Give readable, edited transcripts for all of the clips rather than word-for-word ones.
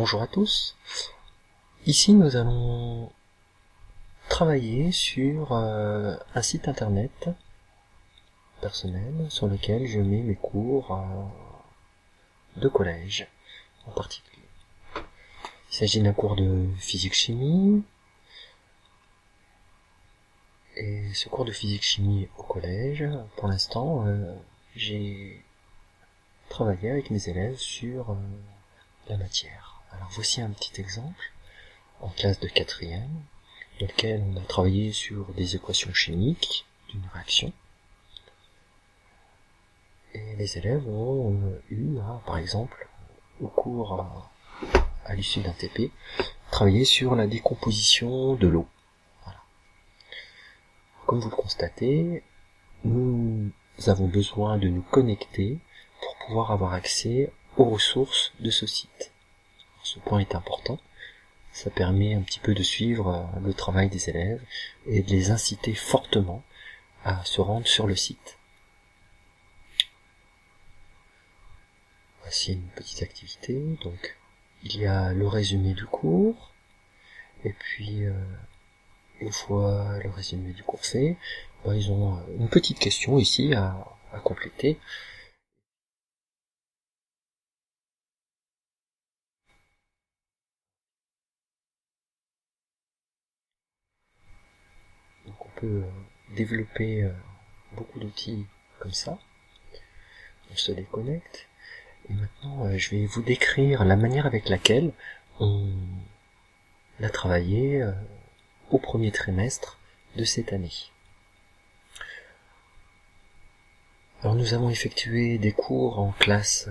Bonjour à tous. Ici nous allons travailler sur un site internet personnel sur lequel je mets mes cours de collège en particulier. Il s'agit d'un cours de physique-chimie, et ce cours de physique-chimie au collège, pour l'instant, j'ai travaillé avec mes élèves sur la matière. Alors voici un petit exemple en classe de 4e, dans lequel on a travaillé sur des équations chimiques d'une réaction. Et les élèves ont eu, par exemple, au cours, à l'issue d'un TP, travaillé sur la décomposition de l'eau. Voilà. Comme vous le constatez, nous avons besoin de nous connecter pour pouvoir avoir accès aux ressources de ce site. Ce point est important. Ça permet un petit peu de suivre le travail des élèves et de les inciter fortement à se rendre sur le site. Voici une petite activité. Donc, il y a le résumé du cours, et puis une fois le résumé du cours fait, ils ont une petite question ici à compléter. Donc on peut développer beaucoup d'outils comme ça. On se les connecte. Et maintenant, je vais vous décrire la manière avec laquelle on a travaillé au premier trimestre de cette année. Alors nous avons effectué des cours en classe,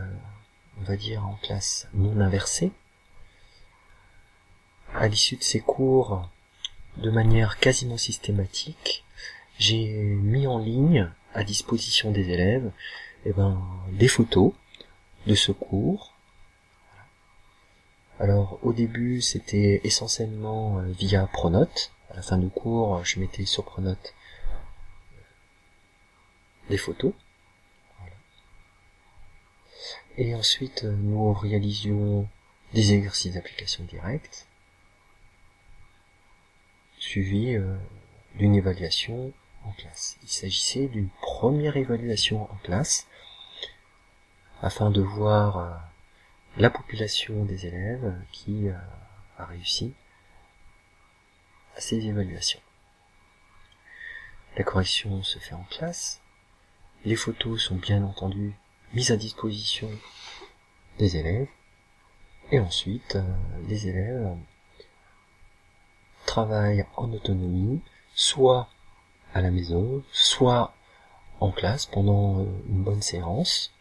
on va dire en classe non inversée. À l'issue de ces cours, de manière quasiment systématique, j'ai mis en ligne à disposition des élèves des photos de ce cours. Alors au début c'était essentiellement via Pronote. À la fin du cours je mettais sur Pronote des photos. Voilà. Et ensuite nous réalisions des exercices d'application directe, suivis d'une évaluation en classe. Il s'agissait d'une première évaluation en classe afin de voir la population des élèves qui a réussi à ces évaluations. La correction se fait en classe. Les photos sont bien entendu mises à disposition des élèves. Et ensuite, les élèves travaillent en autonomie, soit à la maison, soit en classe pendant une bonne séance,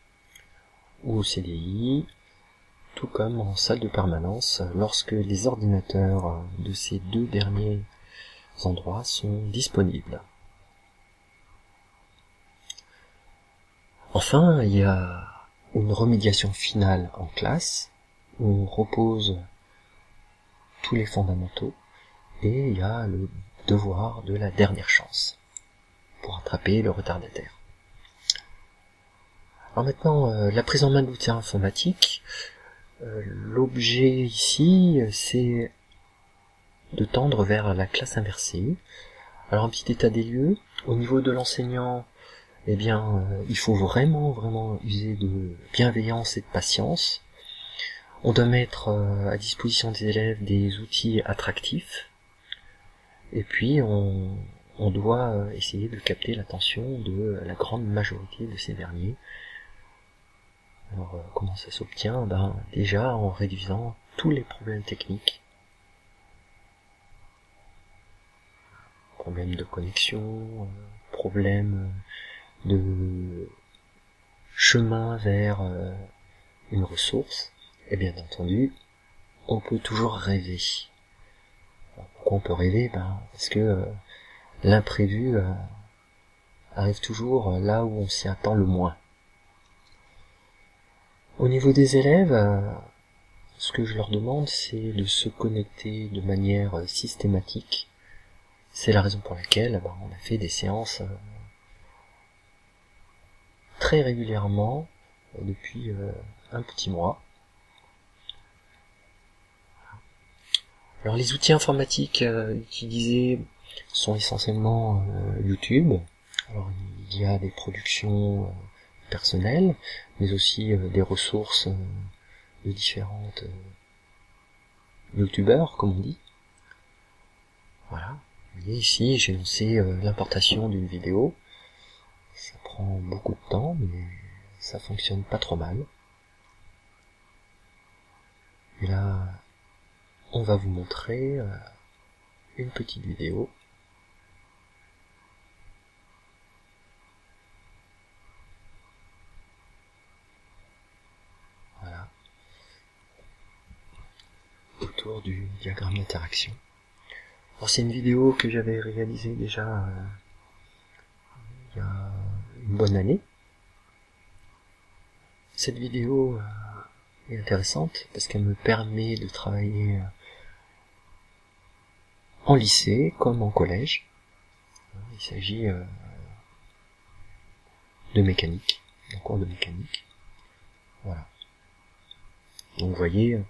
ou au CDI, tout comme en salle de permanence lorsque les ordinateurs de ces deux derniers endroits sont disponibles. Enfin, il y a une remédiation finale en classe où on repose tous les fondamentaux, et il y a le devoir de la dernière chance pour attraper le retardataire. Alors maintenant, la prise en main de l'outil informatique, l'objet ici c'est de tendre vers la classe inversée. Alors un petit état des lieux, au niveau de l'enseignant, il faut vraiment user de bienveillance et de patience. On doit mettre à disposition des élèves des outils attractifs, et puis on doit essayer de capter l'attention de la grande majorité de ces derniers. Alors comment ça s'obtient ? Déjà en réduisant tous les problèmes techniques. Problèmes de connexion, problèmes de chemin vers une ressource, et bien entendu, on peut toujours rêver. Alors, pourquoi on peut rêver ? Parce que l'imprévu arrive toujours là où on s'y attend le moins. Au niveau des élèves, ce que je leur demande, c'est de se connecter de manière systématique. C'est la raison pour laquelle on a fait des séances très régulièrement depuis un petit mois. Alors les outils informatiques utilisés sont essentiellement YouTube. Alors il y a des productions personnelles, mais aussi des ressources de différentes youtubeurs, comme on dit. Voilà. Vous voyez ici, j'ai lancé l'importation d'une vidéo. Ça prend beaucoup de temps, mais ça fonctionne pas trop mal. Et là, on va vous montrer une petite vidéo. Voilà. Autour du diagramme d'interaction. Alors c'est une vidéo que j'avais réalisée déjà il y a une bonne année. Cette vidéo est intéressante parce qu'elle me permet de travailler en lycée comme en collège. Il s'agit de mécanique, d'un cours de mécanique. Voilà. Donc vous voyez,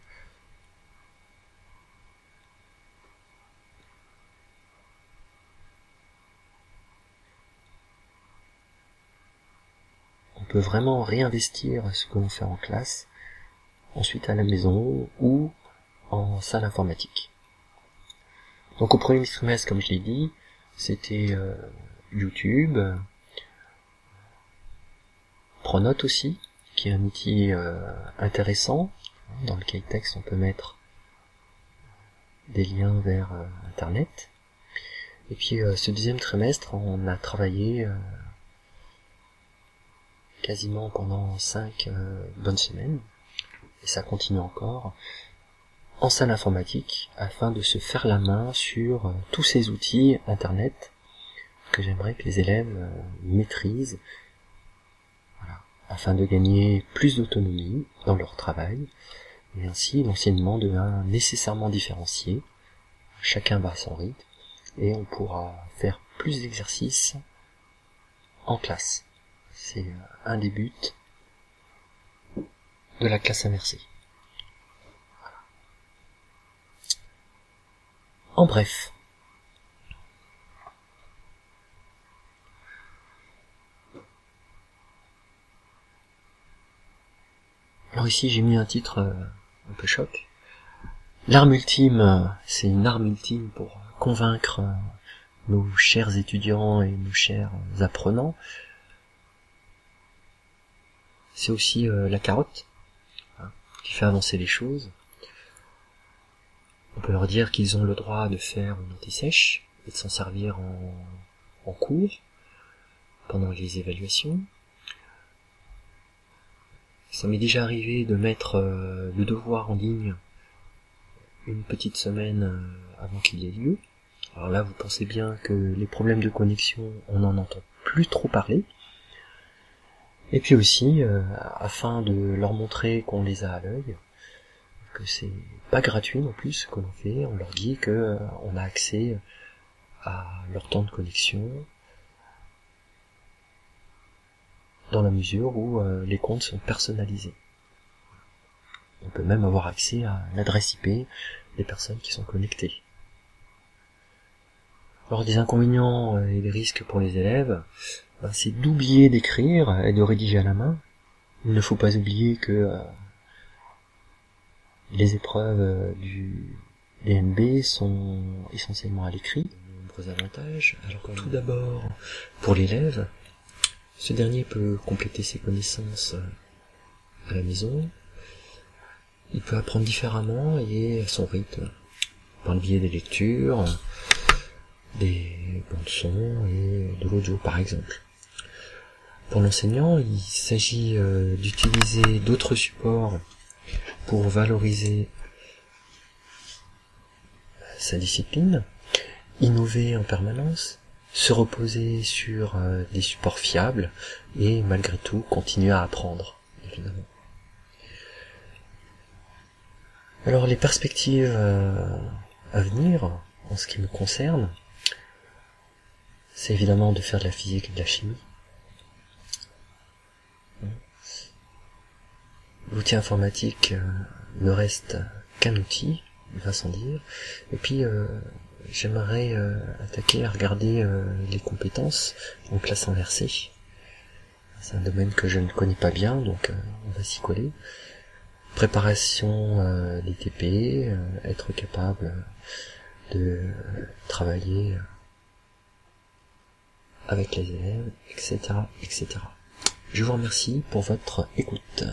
on peut vraiment réinvestir ce que l'on fait en classe, ensuite à la maison ou en salle informatique. Donc au premier trimestre, comme je l'ai dit, c'était YouTube, Pronote aussi, qui est un outil intéressant, dans lequel texte on peut mettre des liens vers Internet. Et puis ce deuxième trimestre, on a travaillé quasiment pendant 5 bonnes semaines, et ça continue encore, en salle informatique, afin de se faire la main sur tous ces outils Internet que j'aimerais que les élèves maîtrisent, voilà, afin de gagner plus d'autonomie dans leur travail, et ainsi l'enseignement devient nécessairement différencié, chacun va à son rythme, et on pourra faire plus d'exercices en classe. C'est un des buts de la classe inversée. Voilà. En bref, alors ici j'ai mis un titre un peu choc. L'arme ultime, c'est une arme ultime pour convaincre nos chers étudiants et nos chers apprenants. C'est aussi la carotte, hein, qui fait avancer les choses. On peut leur dire qu'ils ont le droit de faire une anti-sèche et de s'en servir en cours, pendant les évaluations. Ça m'est déjà arrivé de mettre le devoir en ligne une petite semaine avant qu'il y ait lieu. Alors là, vous pensez bien que les problèmes de connexion, on n'en entend plus trop parler. Et puis aussi, afin de leur montrer qu'on les a à l'œil, que c'est pas gratuit non plus ce que l'on fait, on leur dit que on a accès à leur temps de connexion, dans la mesure où les comptes sont personnalisés. On peut même avoir accès à l'adresse IP des personnes qui sont connectées. Alors des inconvénients et des risques pour les élèves, c'est d'oublier d'écrire et de rédiger à la main. Il ne faut pas oublier que les épreuves du DNB sont essentiellement à l'écrit. De nombreux avantages. Alors tout d'abord, pour l'élève, ce dernier peut compléter ses connaissances à la maison. Il peut apprendre différemment et à son rythme, par le biais des lectures, des bandes son et de l'audio par exemple. Pour l'enseignant, il s'agit d'utiliser d'autres supports pour valoriser sa discipline, innover en permanence, se reposer sur des supports fiables et malgré tout continuer à apprendre, évidemment. Alors les perspectives à venir, en ce qui me concerne, c'est évidemment de faire de la physique et de la chimie. L'outil informatique ne reste qu'un outil, il va sans dire. Et puis j'aimerais attaquer à regarder les compétences en classe inversée. C'est un domaine que je ne connais pas bien, donc on va s'y coller. Préparation des TP, être capable de travailler avec les élèves, etc., etc. Je vous remercie pour votre écoute.